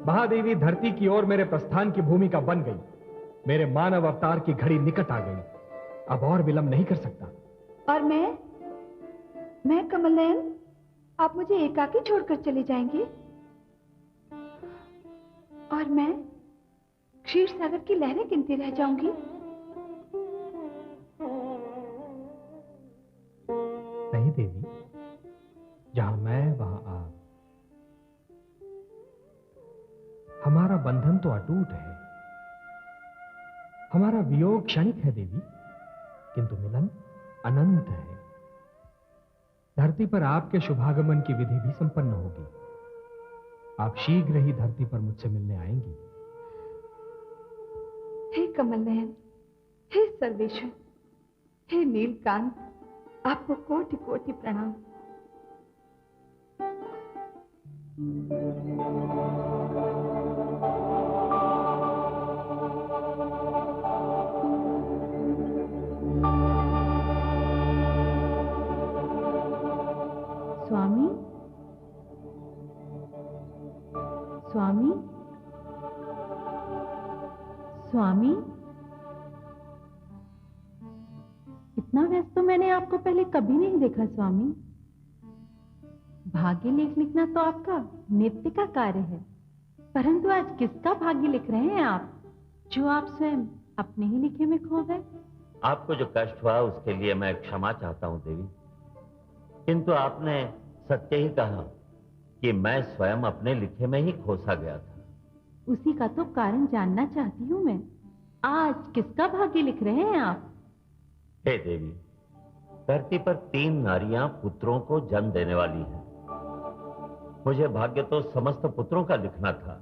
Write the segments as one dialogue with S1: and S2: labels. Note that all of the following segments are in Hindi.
S1: महादेवी धरती की ओर मेरे प्रस्थान की भूमिका बन गई। मेरे मानव अवतार की घड़ी निकट आ गई। अब और विलंब नहीं कर सकता।
S2: और मैं कमल नयन, आप मुझे एकाकी छोड़कर चले जाएंगे? और मैं क्षीर सागर की लहरें गिनती रह जाऊंगी?
S1: नहीं देवी, जहां मैं वहां आप। हमारा बंधन तो अटूट है। हमारा वियोग क्षणिक है देवी, किंतु मिलन अनंत है। धरती पर आपके शुभागमन की विधि भी संपन्न होगी। आप शीघ्र ही धरती पर मुझसे मिलने आएंगी।
S2: हे कमल नयन, हे सर्वेश्वर, हे नीलकांत, आपको कोटि कोटि प्रणाम।
S3: स्वामी, स्वामी, स्वामी, इतना व्यस्त तो मैंने आपको पहले कभी नहीं देखा स्वामी। भाग्य लेख लिखना तो आपका नित्य का कार्य है, परंतु आज किसका भाग्य लिख रहे हैं आप, जो आप स्वयं अपने ही लिखे में खो गए?
S4: आपको जो कष्ट हुआ उसके लिए मैं क्षमा चाहता हूं देवी, किंतु आपने सत्य ही कहा कि मैं स्वयं अपने लिखे में ही खोसा गया था।
S3: उसी का तो कारण जानना चाहती हूँ मैं। आज किसका भाग्य लिख रहे हैं आप?
S4: हे देवी, धरती पर 3 नारियां पुत्रों को जन्म देने वाली हैं। मुझे भाग्य तो समस्त पुत्रों का लिखना था,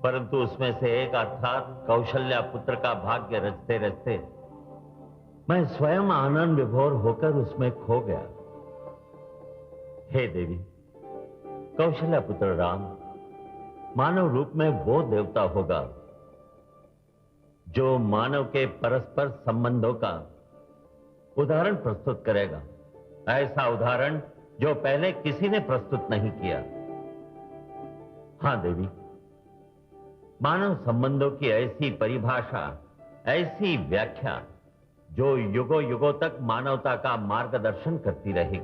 S4: परंतु उसमें से एक अर्थात कौशल्या पुत्र का भाग्य रचते रचते मैं स्वयं आनंद विभोर होकर उसमें खो गया। हे देवी, कौशल्या पुत्र राम मानव रूप में वो देवता होगा जो मानव के परस्पर संबंधों का उदाहरण प्रस्तुत करेगा, ऐसा उदाहरण जो पहले किसी ने प्रस्तुत नहीं किया। हां देवी, मानव संबंधों की ऐसी परिभाषा, ऐसी व्याख्या जो युगों युगों तक मानवता का मार्गदर्शन करती रहेगी।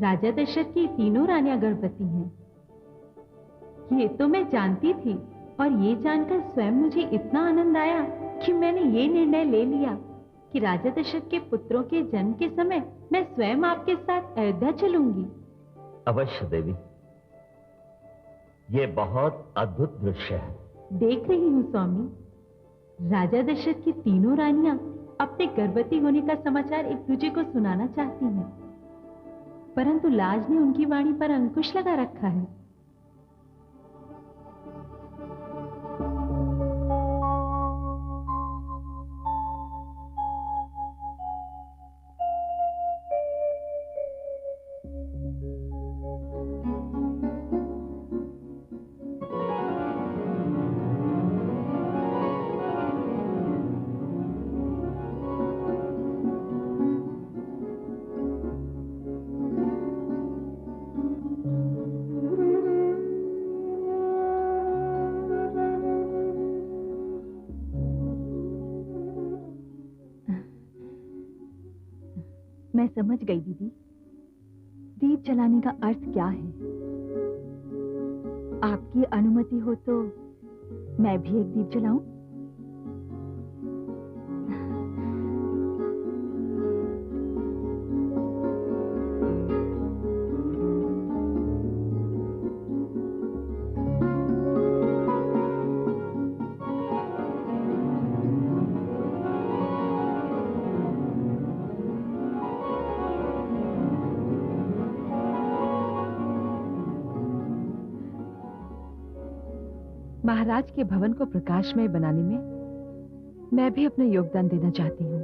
S3: राजा दशरथ की 3 रानियां गर्भवती हैं, ये तो मैं जानती थी, और ये जानकर स्वयं मुझे इतना आनंद आया कि मैंने ये निर्णय ले लिया कि राजा दशरथ के पुत्रों के जन्म के समय मैं स्वयं आपके साथ अयोध्या चलूंगी।
S4: अवश्य देवी, ये बहुत अद्भुत दृश्य है।
S3: देख रही हूँ स्वामी, राजा दशरथ की 3 रानियां अपने गर्भवती होने का समाचार एक दूसरे को सुनाना चाहती हैं, परंतु लाज ने उनकी वाणी पर अंकुश लगा रखा है।
S2: मैं समझ गई दीदी, दीप जलाने का अर्थ क्या है। आपकी अनुमति हो तो मैं भी एक दीप जलाऊं? महाराज के भवन को प्रकाशमय बनाने में मैं भी अपना योगदान देना चाहती हूँ।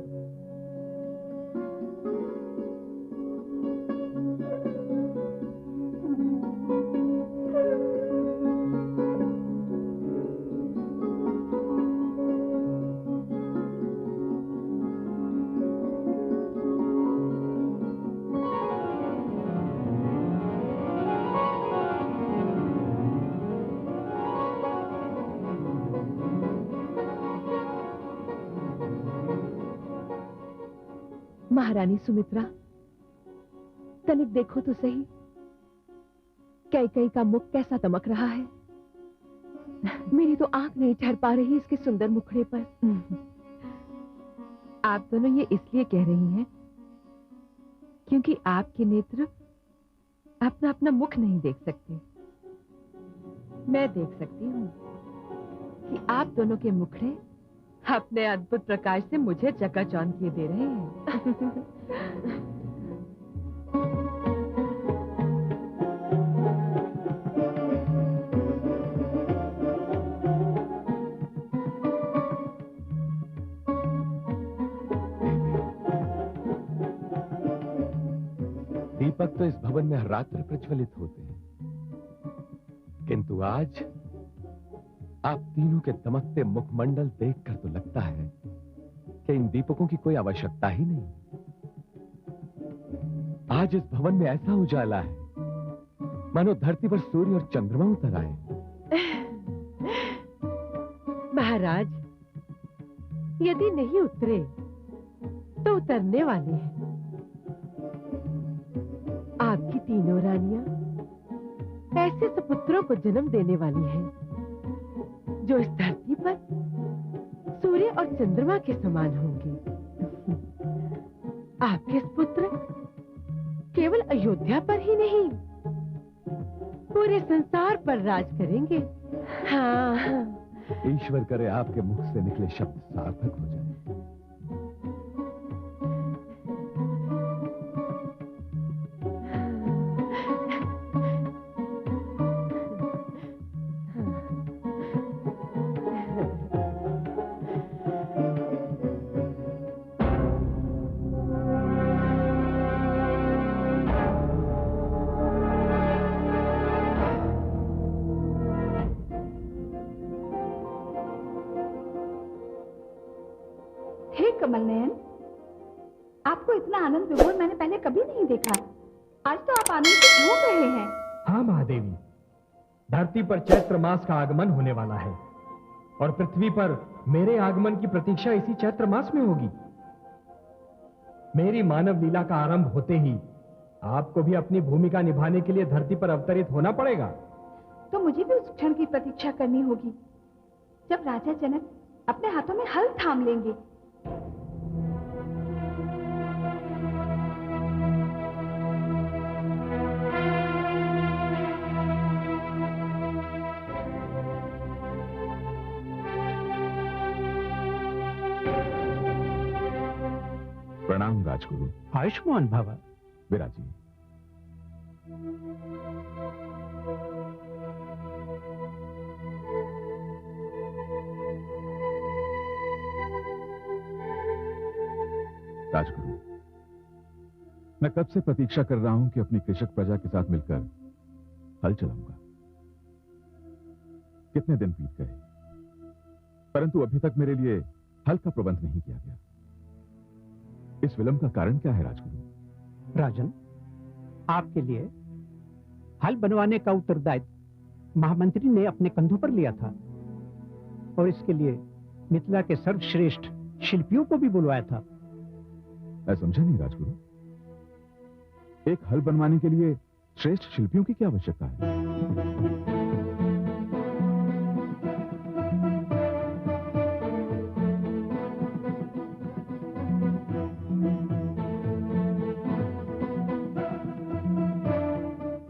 S5: महारानी सुमित्रा, तनिक देखो तो सही, कैकई का मुख कैसा दमक रहा है। मेरी तो आंख नहीं ठहर पा रही इसके सुंदर मुखड़े पर। आप दोनों ये इसलिए कह रही हैं क्योंकि आपके नेत्र अपना अपना मुख नहीं देख सकते। मैं देख सकती हूँ कि आप दोनों के मुखड़े अपने अद्भुत प्रकाश से मुझे चकाचौंध किए दे रहे हैं।
S6: दीपक तो इस भवन में रात्र प्रज्वलित होते हैं, किंतु आज आप तीनों के दमकते मुखमंडल देखकर तो लगता है कि इन दीपकों की कोई आवश्यकता ही नहीं। आज इस भवन में ऐसा उजाला है मानो धरती पर सूर्य और चंद्रमा उतर आए।
S5: महाराज, यदि नहीं उतरे तो उतरने वाले हैं। आपकी तीनों रानियां ऐसे सपुत्रों को जन्म देने वाली हैं जो इस धरती पर सूर्य और चंद्रमा के समान होंगे। आपके पुत्र केवल अयोध्या पर ही नहीं, पूरे संसार पर राज करेंगे। हाँ,
S6: ईश्वर करे आपके मुख से निकले शब्द सार्थक हो जाए।
S2: कमल नयन, आपको इतना आनंद विभोर मैंने पहले कभी नहीं देखा। आज तो आप आनंद से झूम रहे हैं।
S1: हाँ महादेवी, धरती पर चैत्र मास का आगमन होने वाला है और पृथ्वी पर मेरे आगमन की प्रतीक्षा इसी चैत्र मास में होगी। मेरी मानव लीला का आरंभ होते ही आपको भी अपनी भूमिका निभाने के लिए धरती पर अवतरित होना पड़ेगा।
S2: तो मुझे भी उस क्षण की प्रतीक्षा करनी होगी जब राजा जनक अपने हाथों में हल थाम लेंगे।
S6: प्रणाम राजगुरु।
S7: आयुष्मान भव।
S6: विराजिए। राजगुरु, मैं कब से प्रतीक्षा कर रहा हूं कि अपनी कृषक प्रजा के साथ मिलकर हल चलाऊंगा। कितने दिन बीत गए, परंतु अभी तक मेरे लिए हल का प्रबंध नहीं किया गया। इस विलंब का कारण क्या है राजगुरु?
S7: राजन, आपके लिए हल बनवाने का उत्तरदायित्व महामंत्री ने अपने कंधों पर लिया था और इसके लिए मिथिला के सर्वश्रेष्ठ शिल्पियों को भी बुलवाया था।
S6: मैं समझा नहीं राजगुरु, एक हल बनवाने के लिए श्रेष्ठ शिल्पियों की क्या आवश्यकता है?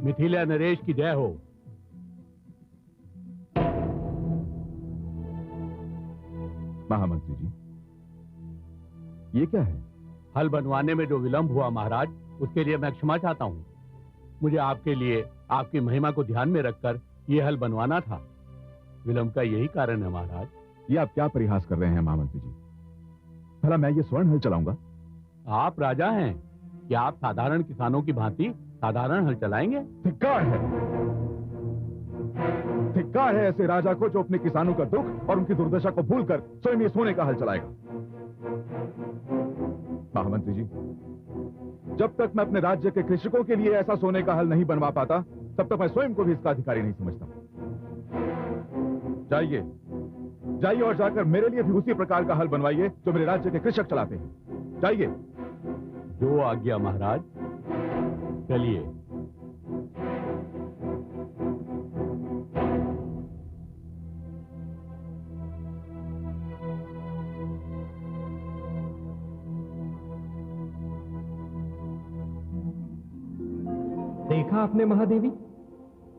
S7: मिथिला नरेश की जय हो।
S6: महामंत्री जी, ये क्या है?
S7: हल बनवाने में जो विलंब हुआ महाराज, उसके लिए मैं क्षमा चाहता हूँ। मुझे आपके लिए आपकी महिमा को ध्यान में रखकर यह हल बनवाना था। विलंब का यही कारण है महाराज।
S6: ये आप क्या परिहास कर रहे हैं महामंत्री जी? भला मैं ये स्वर्ण हल चलाऊंगा?
S7: आप राजा हैं, क्या आप साधारण किसानों की भांति साधारण हल चलाएंगे?
S6: धिक्कार है, धिक्कार है ऐसे राजा को जो अपने किसानों का दुख और उनकी दुर्दशा को भूलकर स्वयं ये सोने का हल चलाएगा। महामंत्री जी, जब तक मैं अपने राज्य के कृषकों के लिए ऐसा सोने का हल नहीं बनवा पाता, तब तक मैं स्वयं को भी इसका अधिकारी नहीं समझता। जाइए, जाइए और जाकर मेरे लिए भी उसी प्रकार का हल बनवाइए जो मेरे राज्य के कृषक चलाते हैं। जाइए। जो आज्ञा महाराज। चलिए।
S1: देखा आपने महादेवी,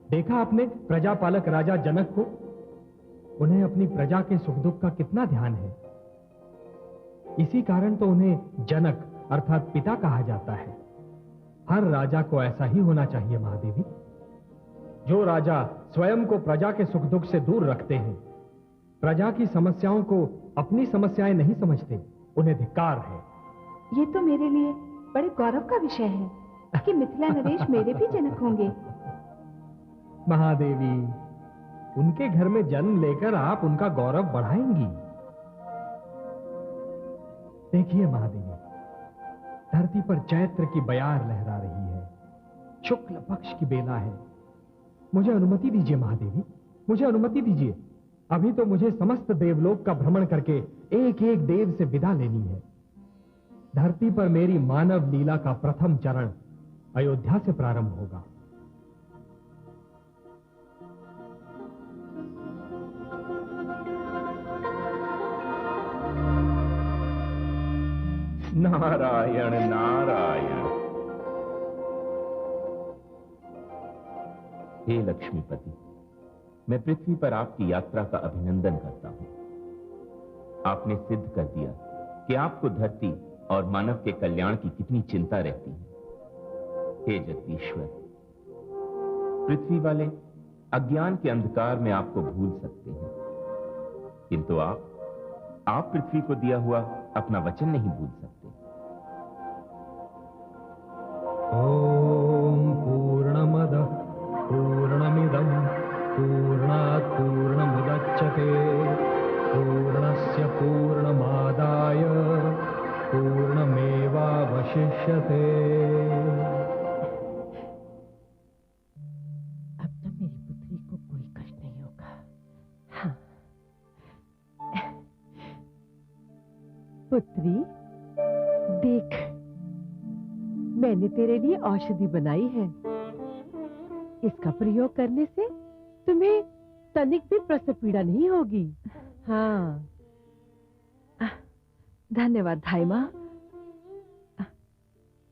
S1: देखा आपने प्रजापालक राजा जनक को। उन्हें अपनी प्रजा के सुख दुख का कितना ध्यान है। इसी कारण तो उन्हें जनक अर्थात पिता कहा जाता है। हर राजा को ऐसा ही होना चाहिए महादेवी। जो राजा स्वयं को प्रजा के सुख दुख से दूर रखते हैं, प्रजा की समस्याओं को अपनी समस्याएं नहीं समझते, उन्हें धिक्कार है।
S2: ये तो मेरे लिए बड़े गौरव का विषय है कि मिथिला नरेश मेरे भी जनक होंगे।
S1: महादेवी, उनके घर में जन्म लेकर आप उनका गौरव बढ़ाएंगी। देखिए महादेवी, धरती पर चैत्र की बयार लहरा रही है। शुक्ल पक्ष की बेला है। मुझे अनुमति दीजिए महादेवी, मुझे अनुमति दीजिए। अभी तो मुझे समस्त देवलोक का भ्रमण करके एक एक देव से विदा लेनी है। धरती पर मेरी मानव लीला का प्रथम चरण अयोध्या से प्रारंभ होगा।
S8: नारायण नारायण। हे लक्ष्मीपति, मैं पृथ्वी पर आपकी यात्रा का अभिनंदन करता हूं। आपने सिद्ध कर दिया कि आपको धरती और मानव के कल्याण की कितनी चिंता रहती है। हे जगदीश्वर, पृथ्वी वाले अज्ञान के अंधकार में आपको भूल सकते हैं, किंतु आप पृथ्वी को दिया हुआ अपना वचन नहीं भूल सकते।
S1: ओम पूर्णमदः पूर्णमिदं पूर्णात् पूर्णमुदच्यते पूर्णस्य पूर्णमादाय पूर्णमेवावशिष्यते।
S5: अब तो मेरी पुत्री को कोई कष्ट नहीं होगा। हाँ। पुत्री, देख, मैंने तेरे लिए औषधि बनाई है। इसका प्रयोग करने से तुम्हें तनिक भी प्रसव पीड़ा नहीं होगी। हाँ।
S2: धन्यवाद धाई माँ।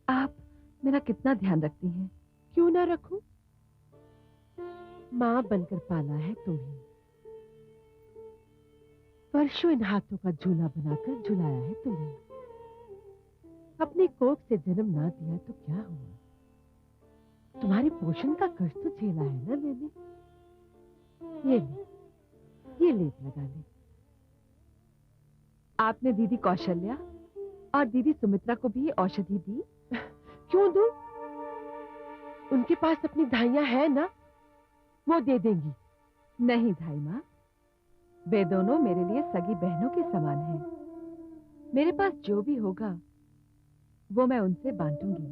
S2: आप मेरा कितना ध्यान रखती हैं।
S5: क्यों ना रखूं? माँ बनकर पाला है तुम्हें। वर्षों इन हाथों का झूला बनाकर झुलाया है तुम्हें। अपनी कोख से जन्म ना दिया तो क्या हुआ? तुम्हारे पोषण का कष्ट तो झेला है ना मैंने। ये लेप लगा ले।
S2: आपने दीदी कौशल्या और दीदी सुमित्रा को भी औषधि दी।
S5: क्यों दूं? उनके पास अपनी धाइयां है ना, वो दे देंगी।
S2: नहीं धाई माँ, वे दोनों मेरे लिए सगी बहनों के समान हैं। मेरे पास जो भी होगा वो मैं उनसे बांटूंगी।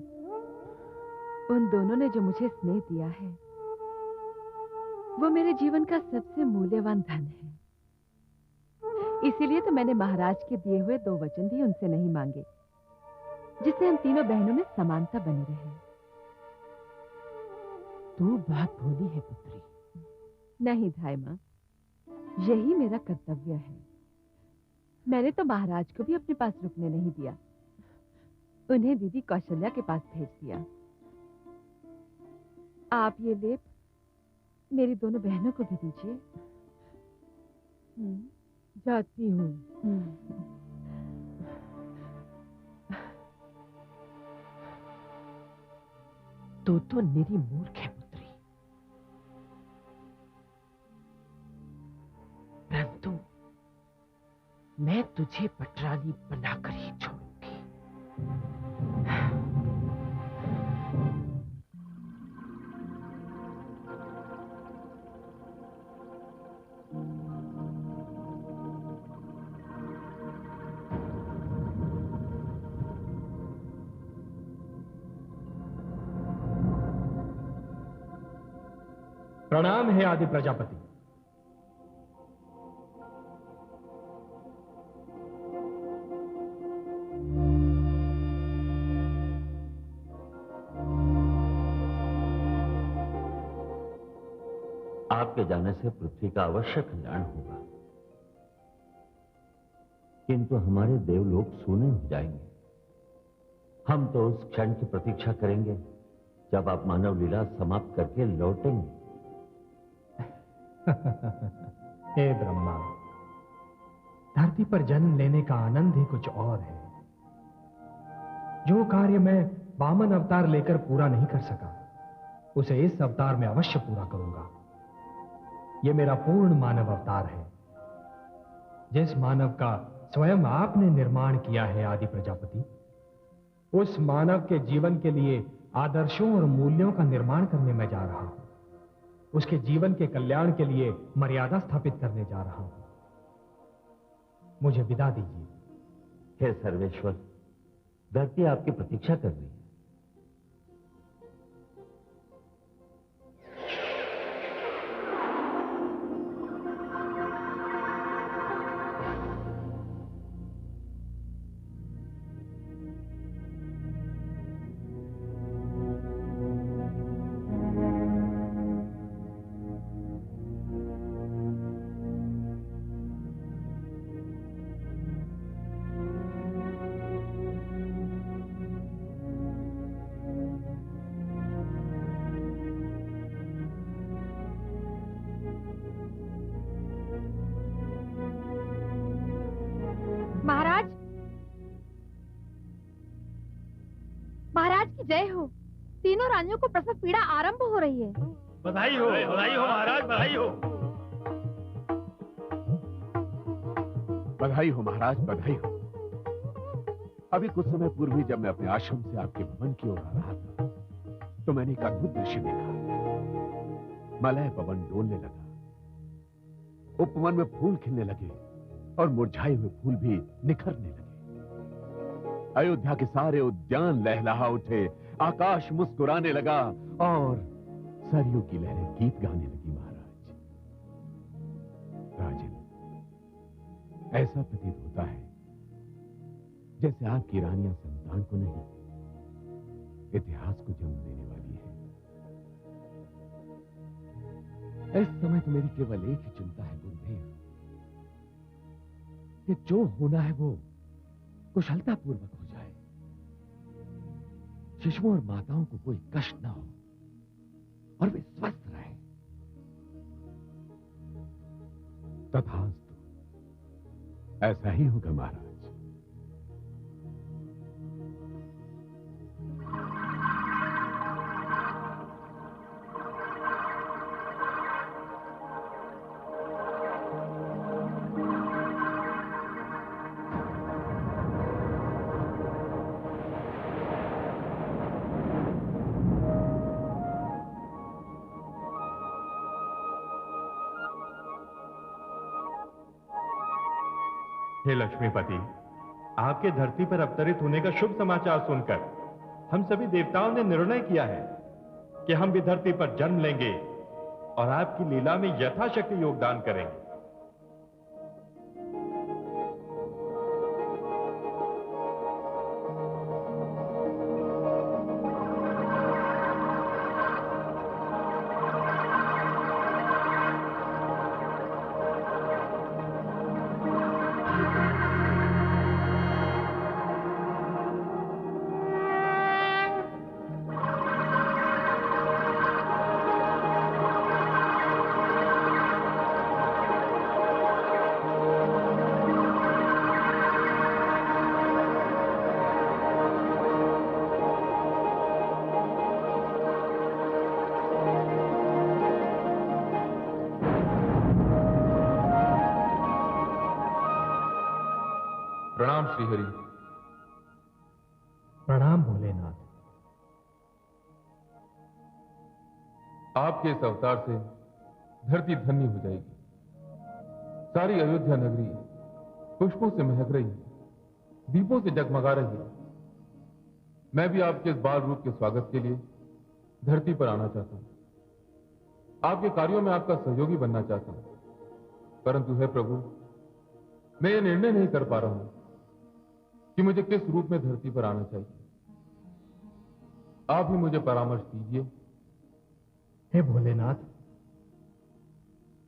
S2: उन दोनों ने जो मुझे स्नेह दिया है वो मेरे जीवन का सबसे मूल्यवान धन है। इसीलिए तो मैंने महाराज के दिए हुए 2 वचन भी उनसे नहीं मांगे, जिससे हम तीनों बहनों में समानता बनी रहे।
S5: तू बहुत भोली है पुत्री।
S2: नहीं धाई माँ, यही मेरा कर्तव्य है। मैंने तो महाराज को भी अपने पास रुकने नहीं दिया, उन्हें दीदी कौशल्या के पास भेज दिया। आप ये लेप मेरी दोनों बहनों को भी दीजिए।
S5: जाती हूँ। तू तो निरी मूर्ख है पुत्री, परंतु मैं तुझे पटरानी बनाकर ही छोड़ूंगी।
S1: प्रणाम है आदि प्रजापति।
S4: आपके जाने से पृथ्वी का अवश्य कल्याण होगा, किंतु हमारे देवलोक सूने हो जाएंगे। हम तो उस क्षण की प्रतीक्षा करेंगे जब आप मानव लीला समाप्त करके लौटेंगे।
S1: हे ब्रह्मा, धरती पर जन्म लेने का आनंद ही कुछ और है। जो कार्य मैं वामन अवतार लेकर पूरा नहीं कर सका, उसे इस अवतार में अवश्य पूरा करूंगा। यह मेरा पूर्ण मानव अवतार है। जिस मानव का स्वयं आपने निर्माण किया है आदि प्रजापति, उस मानव के जीवन के लिए आदर्शों और मूल्यों का निर्माण करने में जा रहा हूं। उसके जीवन के कल्याण के लिए मर्यादा स्थापित करने जा रहा हूं। मुझे विदा दीजिए।
S4: हे सर्वेश्वर, धरती आपकी प्रतीक्षा कर रही है।
S5: महाराज की जय हो। तीनों रानियों को प्रसव पीड़ा आरंभ हो रही है।
S9: बधाई हो महाराज, बधाई हो।
S6: बधाई हो महाराज, बधाई हो। अभी कुछ समय पूर्व ही जब मैं अपने आश्रम से आपके भवन की ओर आ रहा था, तो मैंने एक अद्भुत दृश्य देखा। मलय पवन डोलने लगा, उपवन में फूल खिलने लगे और मुरझाए हुए फूल भी निखरने लगे। अयोध्या के सारे उद्यान लहलहा उठे, आकाश मुस्कुराने लगा और सरयू की लहरें गीत गाने लगी। महाराज, राजन, ऐसा प्रतीत होता है जैसे आपकी रानियां संतान को नहीं, इतिहास को जन्म देने वाली है। इस समय तो मेरी केवल एक ही चिंता है गुरुदेव, कि जो होना है वो कुशलतापूर्वक हो जाए, शिशुओं और माताओं को कोई कष्ट ना हो और वे स्वस्थ रहें। तथास्तु, ऐसा ही होगा महाराज।
S9: हे लक्ष्मीपति, आपके धरती पर अवतरित होने का शुभ समाचार सुनकर हम सभी देवताओं ने निर्णय किया है कि हम भी धरती पर जन्म लेंगे और आपकी लीला में यथाशक्ति योगदान करेंगे।
S10: प्रणाम श्रीहरि।
S1: प्रणाम भोलेनाथ।
S10: आपके इस अवतार से धरती धन्य हो जाएगी। सारी अयोध्या नगरी पुष्पों से महक रही है, दीपों से जगमगा रही है। मैं भी आपके इस बाल रूप के स्वागत के लिए धरती पर आना चाहता हूं। आपके कार्यों में आपका सहयोगी बनना चाहता हूं, परंतु हे प्रभु, मैं ये निर्णय नहीं कर पा रहा हूं कि मुझे किस रूप में धरती पर आना चाहिए। आप ही मुझे परामर्श दीजिए।
S1: हे भोलेनाथ,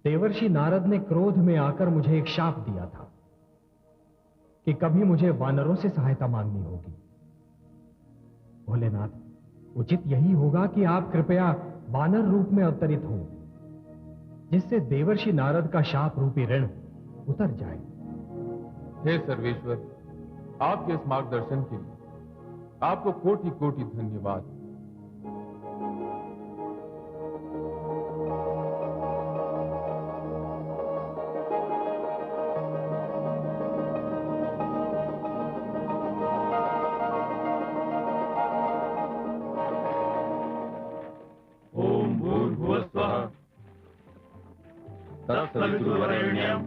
S1: देवर्षि नारद ने क्रोध में आकर मुझे एक शाप दिया था कि कभी मुझे वानरों से सहायता मांगनी होगी। भोलेनाथ, उचित यही होगा कि आप कृपया वानर रूप में अवतरित हों, जिससे देवर्षि नारद का शाप रूपी ऋण उतर जाए।
S10: हे सर्वेश्वर, आपके इस मार्गदर्शन के लिए आपको कोटि कोटि धन्यवाद।
S4: ओम भूर्भुवस्वः तत्सवितुर्वरेण्यं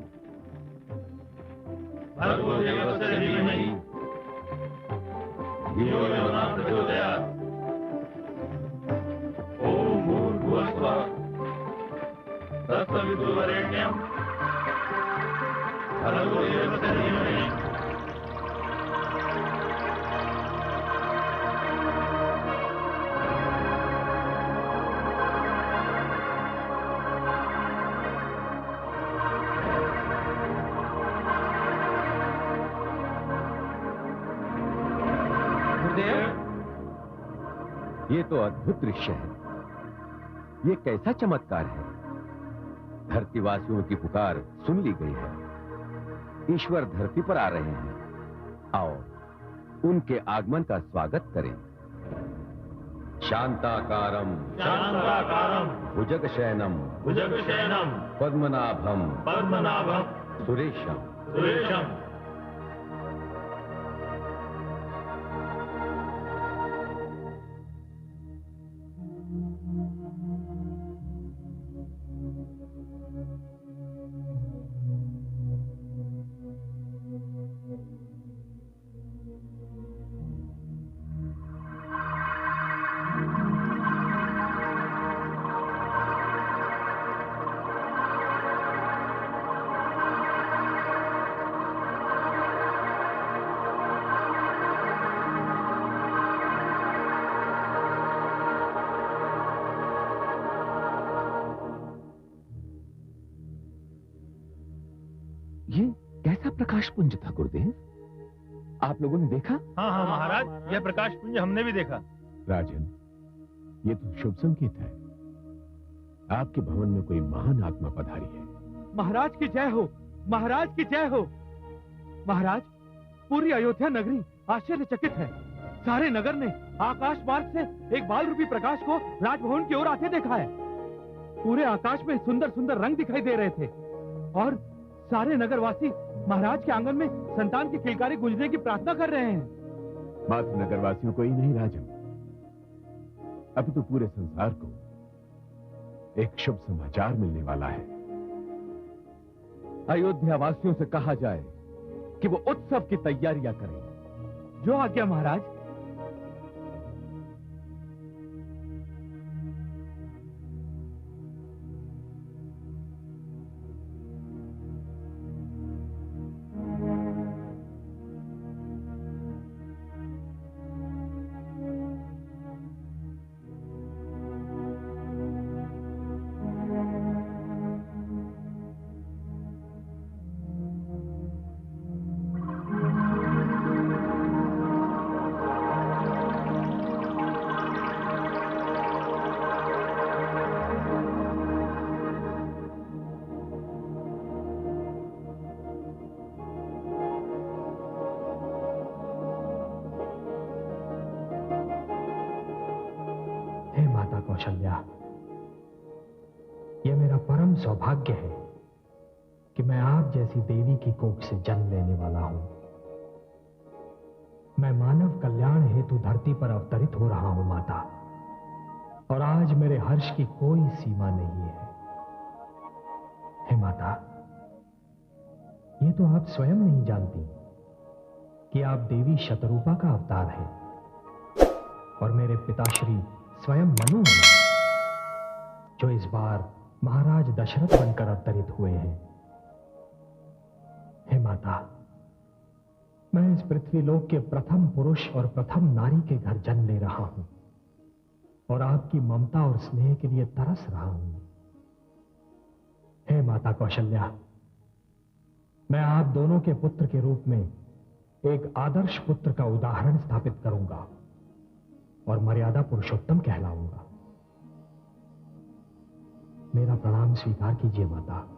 S4: भर्गो देवस्य धीमहि धियो यो न प्रचोदयात्। ओम भूर्भुवस्वः तत्सवितुर्वरेण्यं भर्गो देवस्य धीमहि।
S6: ये तो अद्भुत दृश्य है। ये कैसा चमत्कार है। धरतीवासियों की पुकार सुन ली गई है। ईश्वर धरती पर आ रहे हैं। आओ उनके आगमन का स्वागत करें। शांताकारं भुजगशयनं पद्मनाभं सुरेशं ये कैसा प्रकाश पुंज था गुरुदेव? आप लोगों ने देखा?
S9: हाँ हाँ महाराज, यह प्रकाश पुंज हमने भी देखा।
S11: राजन, ये तो शुभ संकेत है। आपके भवन में कोई महान आत्मा पधारी है।
S12: महाराज की जय हो, महाराज की जय हो। महाराज, पूरी अयोध्या नगरी आश्चर्यचकित है। सारे नगर ने आकाश मार्ग से एक बाल रूपी प्रकाश को राजभवन की ओर आते देखा है। पूरे आकाश में सुंदर सुंदर रंग दिखाई दे रहे थे और सारे नगरवासी महाराज के आंगन में संतान की किलकारी गूंजने की प्रार्थना कर रहे हैं।
S11: मात्र नगरवासियों को ही नहीं राजन, अभी तो पूरे संसार को एक शुभ समाचार मिलने वाला है।
S6: अयोध्या वासियों से कहा जाए कि वो उत्सव की तैयारियां करें।
S12: जो आज्ञा महाराज।
S1: कौशल्या, यह मेरा परम सौभाग्य है कि मैं आप जैसी देवी की कोख से जन्म लेने वाला हूं। मैं मानव कल्याण हेतु धरती पर अवतरित हो रहा हूं माता, और आज मेरे हर्ष की कोई सीमा नहीं है। हे माता, ये तो आप स्वयं नहीं जानती कि आप देवी शतरूपा का अवतार है और मेरे पिताश्री स्वयं मनु हैं, जो इस बार महाराज दशरथ बनकर अवतरित हुए हैं। हे माता, मैं इस पृथ्वीलोक के प्रथम पुरुष और प्रथम नारी के घर जन्म ले रहा हूं और आपकी ममता और स्नेह के लिए तरस रहा हूं। हे माता कौशल्या, मैं आप दोनों के पुत्र के रूप में एक आदर्श पुत्र का उदाहरण स्थापित करूंगा और मर्यादा पुरुषोत्तम कहलाऊंगा। मेरा प्रणाम स्वीकार कीजिए माता।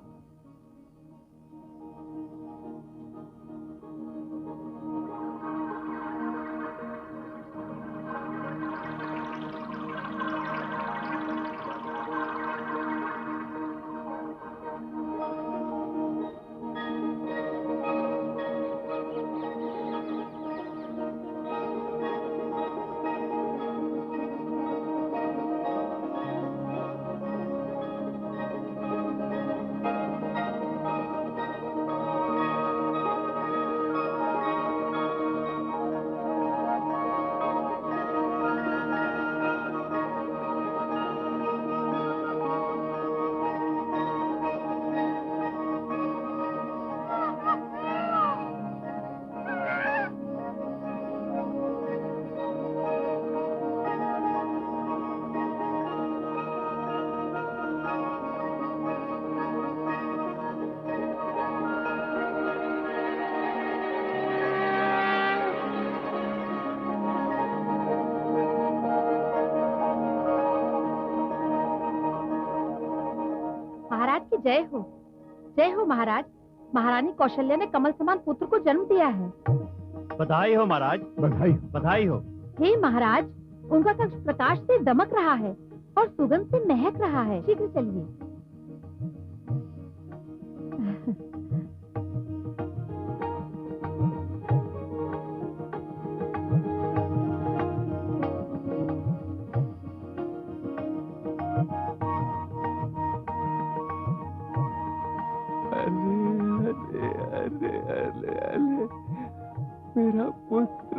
S13: जय हो महाराज। महारानी कौशल्या ने कमल समान पुत्र को जन्म दिया है।
S12: बधाई हो महाराज, बधाई हो, बधाई हो।
S13: हे महाराज, उनका कक्ष प्रकाश से दमक रहा है और सुगंध से महक रहा है। शीघ्र चलिए।
S6: मेरा पुत्र,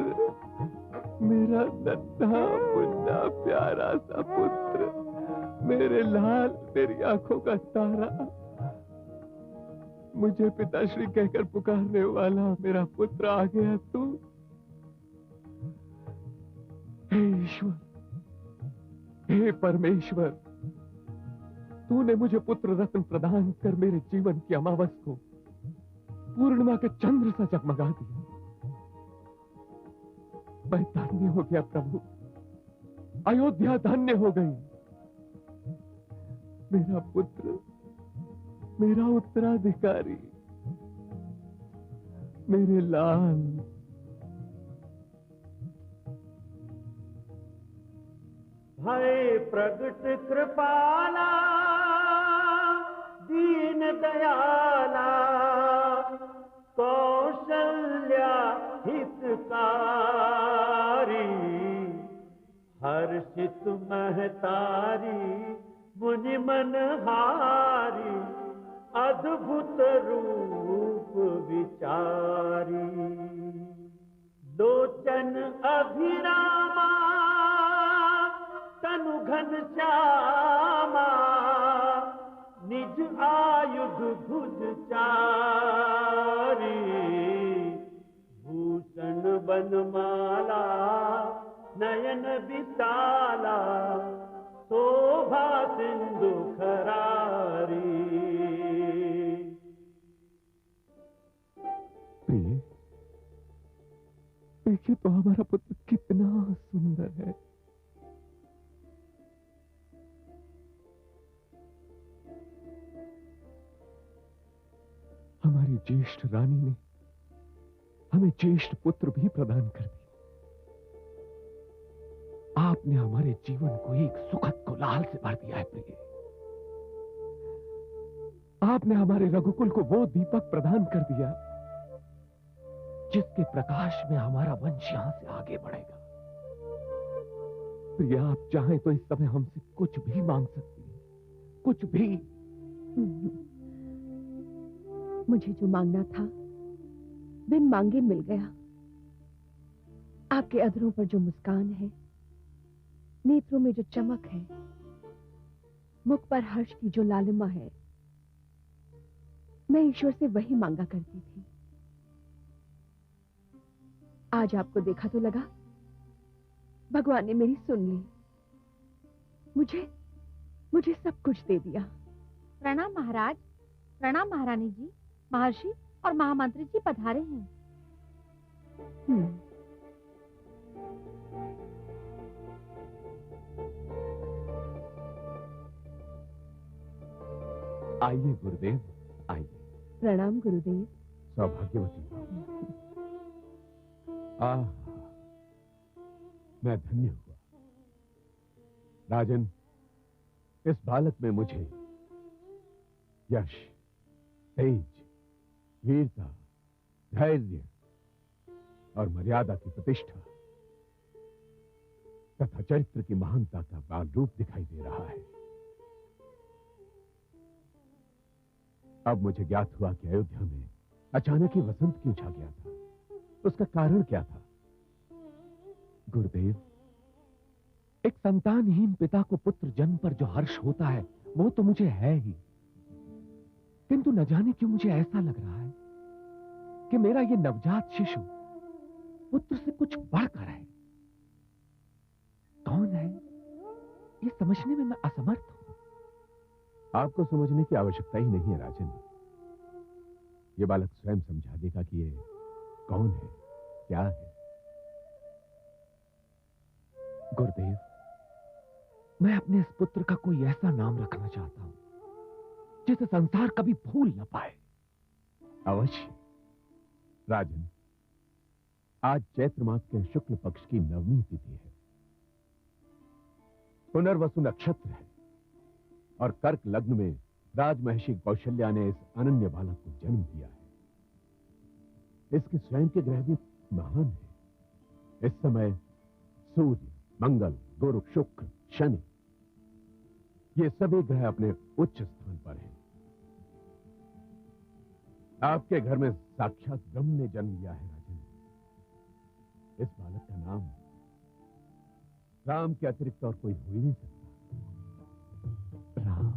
S6: मेरा नन्हा मुन्ना प्यारा सा पुत्र, मेरे लाल, मेरी आंखों का तारा, मुझे पिताश्री कहकर पुकारने वाला मेरा पुत्र आ गया। तू हे ईश्वर, हे परमेश्वर, तूने मुझे पुत्र रत्न प्रदान कर मेरे जीवन की अमावस को पूर्णिमा के चंद्र सा जगमगा दिया। मैं धन्य हो गया प्रभु, अयोध्या धन्य हो गई। मेरा पुत्र, मेरा उत्तराधिकारी, मेरे लाल।
S14: भय प्रगट कृपाला, दीन दयाला, कौशल्या हितकारी, हर्षित महतारी, मुनि मनहारी, अद्भुत रूप विचारी, लोचन अभिरामा, तनु घन श्यामा, निज आयुध भुज चारी, भूषण बनमाला, नयन विशाला, शोभा सिंधु खरारी।
S6: प्रिय, देखिए तो हमारा पुत्र कितना सुंदर है। हमारी ज्येष्ठ रानी ने हमें ज्येष्ठ पुत्र भी प्रदान कर दिया। आपने हमारे जीवन को एक सुखद कोलाहल से भर दिया है प्रिय। आपने हमारे रघुकुल को वो दीपक प्रदान कर दिया जिसके प्रकाश में हमारा वंश यहां से आगे बढ़ेगा। प्रिय, आप चाहें तो इस समय हमसे कुछ भी मांग सकती हैं, कुछ भी।
S5: मुझे जो मांगना था बिन मांगे मिल गया। आपके अधरों पर जो मुस्कान है, नेत्रों में जो चमक है, मुख पर हर्ष की जो लालिमा है, मैं ईश्वर से वही मांगा करती थी। आज आपको देखा तो लगा भगवान ने मेरी सुन ली, मुझे सब कुछ दे दिया।
S13: प्रणाम महाराज। प्रणाम महारानी जी। महर्षि और महामंत्री जी पधारे हैं।
S11: आइए गुरुदेव, आइए।
S5: प्रणाम गुरुदेव।
S11: सौभाग्यवती। मैं धन्य हुआ। राजन, इस बालक में मुझे यश, तेज, वीरता, धैर्य और मर्यादा की प्रतिष्ठा तथा चरित्र की महानता का बाल रूप दिखाई दे रहा है। अब मुझे ज्ञात हुआ कि अयोध्या में अचानक ही वसंत क्यों छा गया था। उसका कारण क्या था? गुरुदेव, एक संतानहीन पिता को पुत्र जन्म पर जो हर्ष होता है वो तो मुझे है ही, किंतु न जाने क्यों मुझे ऐसा लग रहा है कि मेरा ये नवजात शिशु पुत्र से कुछ बढ़कर है। कौन है ये समझने में मैं असमर्थ हूं। आपको समझने की आवश्यकता ही नहीं है राजन। ये बालक स्वयं समझा देगा कि ये कौन है, क्या है। गुरुदेव, मैं अपने इस पुत्र का कोई ऐसा नाम रखना चाहता हूं जिसे संसार कभी भूल न पाए। अवश्य राजन, आज चैत्र मास के शुक्ल पक्ष की नवमी तिथि है। पुनर्वसु नक्षत्र है और कर्क लग्न में राजमहिषी कौशल्या ने इस अनन्य बालक को जन्म दिया है। इसके स्वयं के ग्रह भी महान है। इस समय सूर्य, मंगल, गुरु, शुक्र, शनि, ये सभी ग्रह अपने उच्च स्थान पर हैं। आपके घर में साक्षात ब्रह्म ने जन्म लिया है राजन। इस बालक का नाम राम के अतिरिक्त और कोई हो ही नहीं सकता। राम।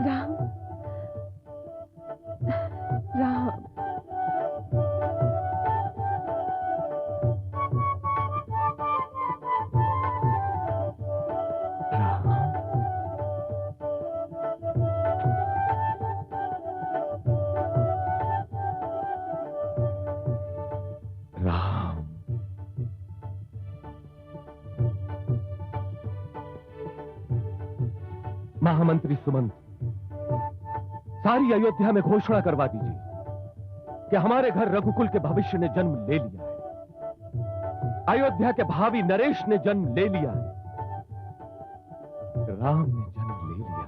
S5: राम, राम।
S11: महामंत्री सुमंत, सारी अयोध्या में घोषणा करवा दीजिए कि हमारे घर रघुकुल के भविष्य ने जन्म ले लिया है। अयोध्या के भावी नरेश ने जन्म ले लिया है। राम ने जन्म ले लिया है।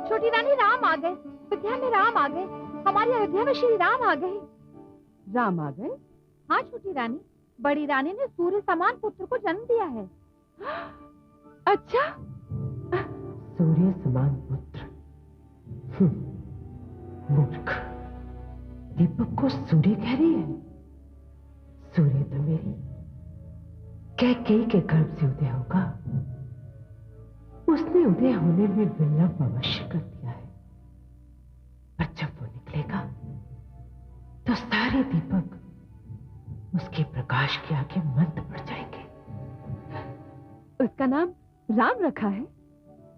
S13: छोटी रानी, राम आ गए। अयोध्या में राम आ गए। हमारी अयोध्या में श्री राम आ गए।
S5: राम आ गए?
S13: हाँ छोटी रानी, बड़ी रानी ने सूर्य समान पुत्र को जन्म दिया है।
S5: अच्छा,
S15: सूर्य समान पुत्र? मूर्ख, दीपक को सूर्य कह रही है। सूर्य तो मेरी कैकेयी के गर्भ से उदय होगा। उसने उदय होने में विलंब अवश्य कर दिया है, पर जब वो निकलेगा तो सारे दीपक उसके प्रकाश के आगे मंद पड़ जाएंगे।
S5: उसका नाम राम रखा है?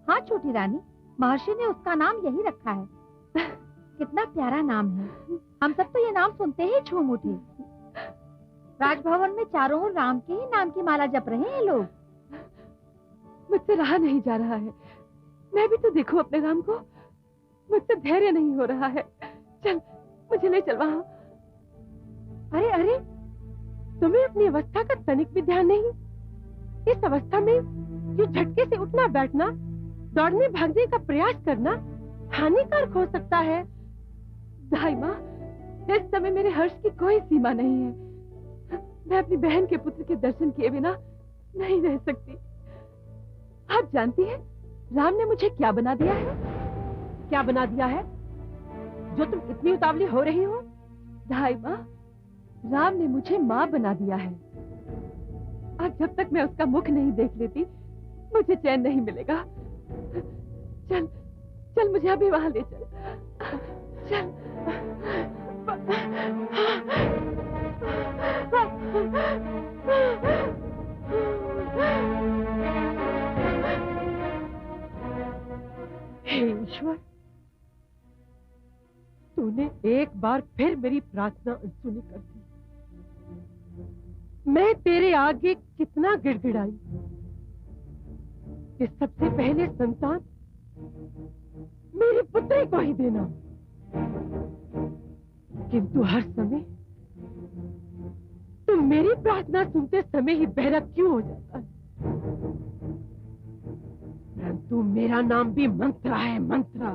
S13: हाँ छोटी रानी, महर्षि ने उसका नाम यही रखा है। कितना प्यारा नाम है। हम सब तो ये नाम सुनते ही झूम उठे। राजभवन में चारों ओर राम के ही नाम की माला जप रहे हैं लोग।
S5: मुझसे रहा नहीं जा रहा है। मैं भी तो देखूं अपने राम को। मुझसे धैर्य नहीं हो रहा है। चल, मुझे ले चल वहां। अरे अरे, तुम्हें अपनी अवस्था का तनिक भी ध्यान नहीं? इस अवस्था में जो झटके से उठना बैठना, दौड़ने भागने का प्रयास करना हानिकारक हो सकता है। दाई माँ, इस समय मेरे हर्ष की कोई सीमा नहीं है। मैं अपनी बहन के पुत्र के दर्शन किए बिना नहीं रह सकती। आप जानती हैं राम ने मुझे क्या बना दिया है? क्या बना दिया है जो तुम इतनी उतावली हो रही हो? दाई माँ, राम ने मुझे माँ बना दिया है और जब तक मैं उसका मुख नहीं देख लेती मुझे चैन नहीं मिलेगा। चल चल, मुझे अभी वहां ले चल। चल। हे ईश्वर, तूने एक बार फिर मेरी प्रार्थना अनसुनी कर दी। मैं तेरे आगे कितना गिड़गिड़ाई कि सबसे पहले संतान मेरी पुत्री को ही देना, किंतु हर समय तुम मेरी प्रार्थना सुनते समय ही बहरा क्यों हो जाता है? परंतु मेरा नाम भी मंत्रा है, मंत्रा।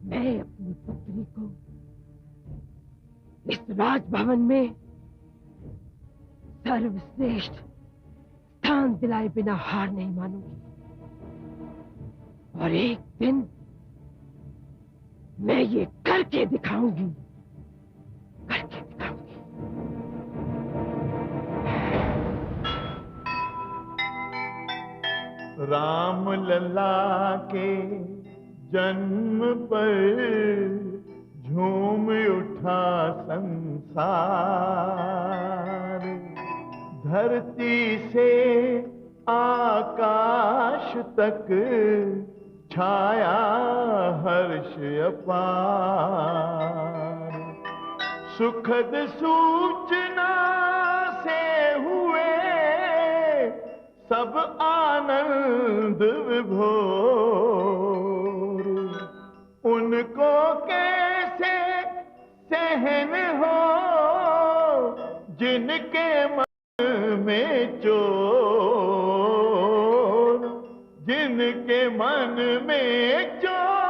S5: मैं अपनी पुत्री को इस राजभवन में सर्वश्रेष्ठ स्थान दिलाए बिना हार नहीं मानूंगी। और एक दिन मैं ये करके दिखाऊंगी, करके दिखाऊंगी।
S14: राम लला के जन्म पर झूम उठा संसार, धरती से आकाश तक छाया हर्ष अपार। सुखद सूचना से हुए सब आनंद विभोर, उनको कैसे सहन हो जिनके मन में चोर, जिनके मन में चोर।